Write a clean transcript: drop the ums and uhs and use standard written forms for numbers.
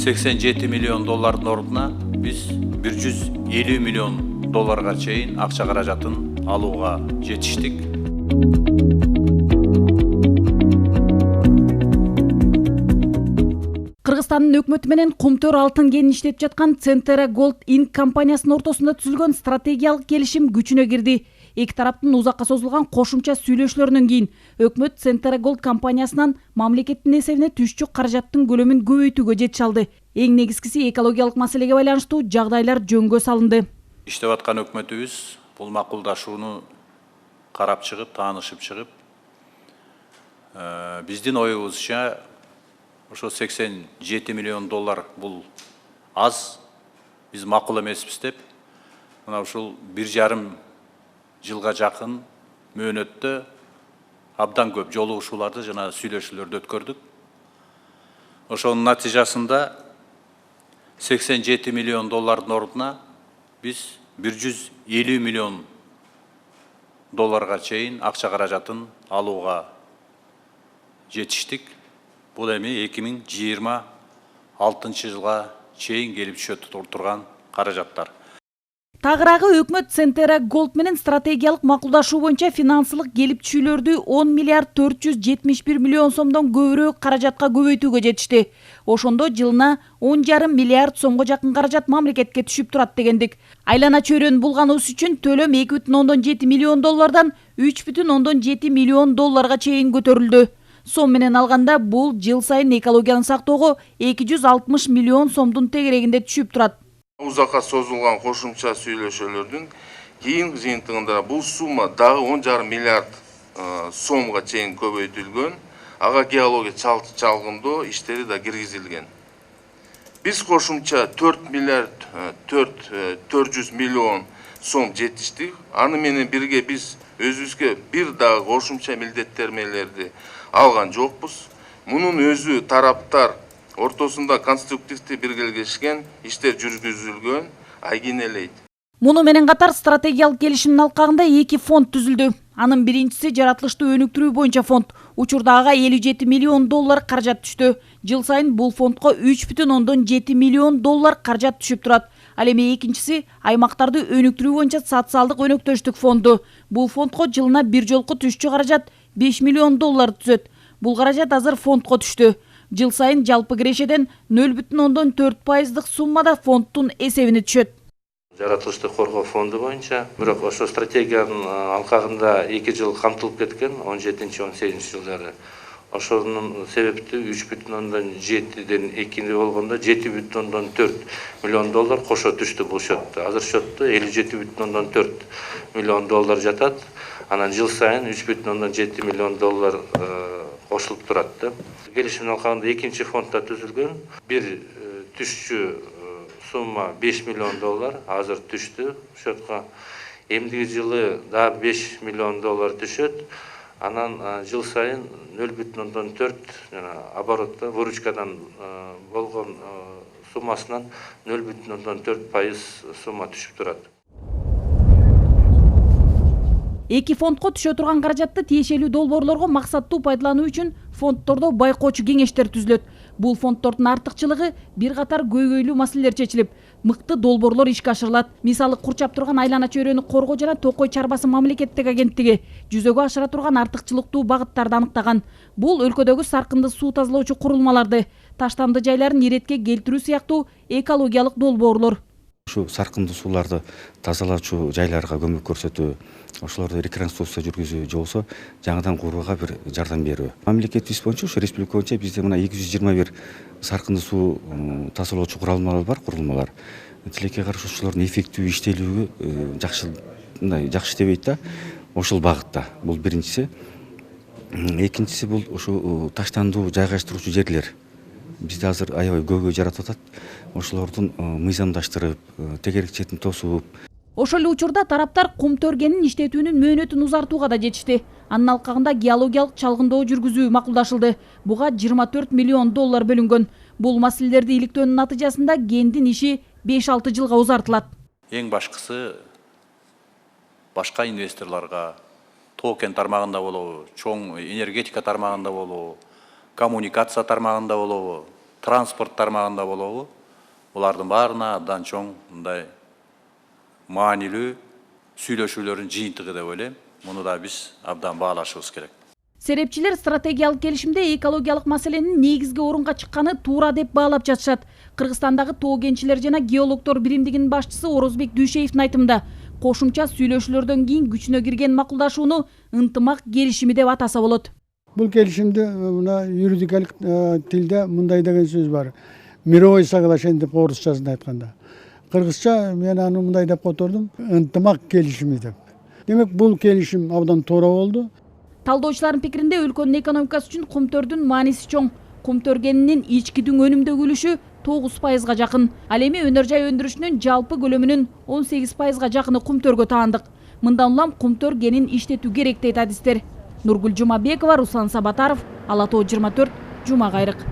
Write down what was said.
87 миллион доллардың ордуна биз 150 миллион долларга чейин акча каражатын алууга жетиштик. Кыргызстандын өкмөтү менен Кумтөр алтын кенин иштетип жаткан Центера Gold Inc. компаниясынын ортосунда түзүлгөн стратегиялык келишим күчүнө кирди. Эки тараптын узакка созулган кошумча сүйлөшүүлөрүнөн кийин өкмөт Центера Gold компаниясынан мамлекеттин эсебине түшчү каражаттын көлөмүн көбөйтүүгө жетише алды. Эң негизгиси экологиялык маселеге байланыштуу жагдайлар жөнгө салынды. Иштеп аткан өкмөтүбүз бул макулдашууну карап чыгып, таанышып чыгып, биздин оюбузча ошо 87 миллион доллар бул аз, биз макул эмеспиз деп, мына ушул 1,5 жылга жакын мөөнөттө абдан көп жолугушууларды жана сүйлөшүүлөрдү өткөрдүк. Ошонун натыйжасында 87 миллион доллардын ордуна биз 150 миллион долларга чейин акча каражатын алууга жетиштик. Бул эми 2026 жылга чейин келип түшөт турган каражаттар. Тагыраагы өкмөт Центера Gold менен стратегиялык макулдашуу боюнча финансылык келип түшүүлөрдү 10 миллиард 471 миллион сомдон көбүрөөк каражатка көбөйтүүгө жетишти. Ошондо жылына 10,5 миллиард сомго жакын каражат мамлекетке түшүп турат дегендик. Айлана чөйрөнү булганыбыз үчүн төлөм 2,7 миллион доллардан 3,7 миллион долларга чейин көтөрүлдү. Сом менен алганда бул жыл сайын экологияны сактоого 260 миллион сомдун тегерегинде түшүп турат. Узакка созулган кошумча сүйлөшүүлөрдүн кийинки жыйынтыгында бул сумма дагы 10,5 миллиард сомго чейин көбөйтүлгөн. Ага геология чалгындоо иштери да киргизилген. Биз кошумча 4 миллиард 400 миллион сом жетиштик. Аны менен бирге биз өзүбүзгө бир дагы кошумча милдеттенмелерди алган жокпуз. Мунун өзү тараптар ортосунда конструктивдүү биргелешкен иштер жүргүзүлгөн айгинелейт. Муну менен катар стратегиялык келишимдин алкагында 2 фонд түзүлдү. Анын биринчиси жаратылыштуу өнүктүрүү боюнча фонд. Учурда ага 57 миллион доллар каражат түштү. Жыл сайын бул фондко 3,7 миллион доллар каражат түшүп турат. Ал эми экинчиси аймактарды өнүктүрүү боюнча социалдык өнөктөштүк фонду. Бул фондко жылына бир жолку түшчү каражат 5 миллион доллар түзөт. Бул каражат азыр фондко түштү. Жыл сайын жалпы кирешеден 0,4% суммада фонддун эсебине түшөт. Жаратылышты коргоо фонду боюнча, бирок ошо стратегиянын алкагында 2 жыл камтылып кеткен, 17-18 жылдары. Ошонун себепти 3,7ден 2 болгондо 7,4 миллион доллар кошо түштү бул счетто. Азыр счетто 57,4 миллион доллар жатат. Анан жыл сайын 3,7 миллион доллар кошулуп турат. Келишимдин алкагында экинчи фондда түзүлгөн. Бир түшчү сумма 5 миллион доллар азыр түштү счетко. Эмдиги жылы да 5 миллион доллар түшөт. Анан жыл сайын 0,4 оборотто выручкадан болгон суммасынан 0,4% сумма түшүп турат. Эки фондко түшө турган каражатты тиешелүү долбоорлорго максаттуу пайдалануу үчүн фонддордо байкоочу кеңештер түзүлөт. Бул фонддордун артыкчылыгы бир катар көйгөйлүү маселелер чечилип, мыкты долбоорлор ишке ашырылат. Мисалы, курчап турган айлана чөйрөнү коргоо жана Токой чарбасы мамлекеттик агенттиги жүзөгө ашыра турган артыкчылыктуу багыттарды аныктаган. Бул өлкөдөгү саркынды суу тазалоочу курулмаларды, таштанды жайларын иретке келтирүү сыяктуу экологиялык долбоорлор. Ушу саркынды сууларды тазалоочу жайларга көмөк көрсөтүү, ошолорду реконструкция жүргүзүү же болбосо жаңыдан курууга бир жардам берүү. Мамлекетибиз боюнча, ушу республика боюнча бизде мына 221 саркынды суу тазалоочу курулмалар бар, курулмалар. Тилекке каршы ушулардын эффективдүү иштелүүгө жакшы иштебейт да, ошол багытта. Бул биринчиси. Экинчиси бул ушу таштандуу жайгаштыруучу жерлер. Бизде азыр аябай көйгөй жаратып атат. Ошолордун мыйзамдаштырып, тегерек четин тосуп. Ошол эле учурда тараптар Кумтөр кенин иштетүүнүн мөөнөтүн узартууга да жетишти. Анын алкагында геологиялык чалгындоо жүргүзүү макулдашылды. Буга 24 миллион доллар бөлүнгөн. Бул маселелерди иликтөөнүн натыйжасында кендин иши 5-6 жылга узартылат. Эң башкысы башка инвесторлорго, тоо кен тармагында болобу, чоң энергетика тармагында болобу, коммуникация тармагында болобу, транспорт тармагында болобу, булардын баарына абдан чоң мындай маанилүү сүйлөшүүлөрдүн жыйынтыгы деп ойлойм. Муну да биз абдан баалашыбыз керек. Серепчилер стратегиялык келишимде экологиялык маселенин негизги орунга чыкканы туура деп баалап жатышат. Кыргызстандагы тоо кенчилер жана геологдор биримдигинин башчысы Орозбек Дүйшеевдин айтымында кошумча сүйлөшүүлөрдөн кийин күчүнө кирген макулдашууну ынтымак келишими деп атаса болот. Бул келишимде мына юридикалык тилде мындай деген сөз бар. Мировой соглашение деп орусчасын айтканда. Кыргызча мен аны мындай деп котордум, ынтымак келишими деп. Демек бул келишим абдан туура болду. Талдоочулардын пикиринде өлкөнүн экономикасы үчүн кумтөрдүн мааниси чоң. Кумтөр кенинин ичкидин өнүмдөгү үлүшү 9%га жакын. Ал эми өнөр жай өндүрүшүнүн жалпы көлөмүнүн 18%га жакыны кумтөргө таандык. Мындан улам кумтөр кенин иштетүү керек дейт адистер. Нургүл Жумабекова, Руслан Сабатаров, Ала Тоо 24, Жума Кайрык.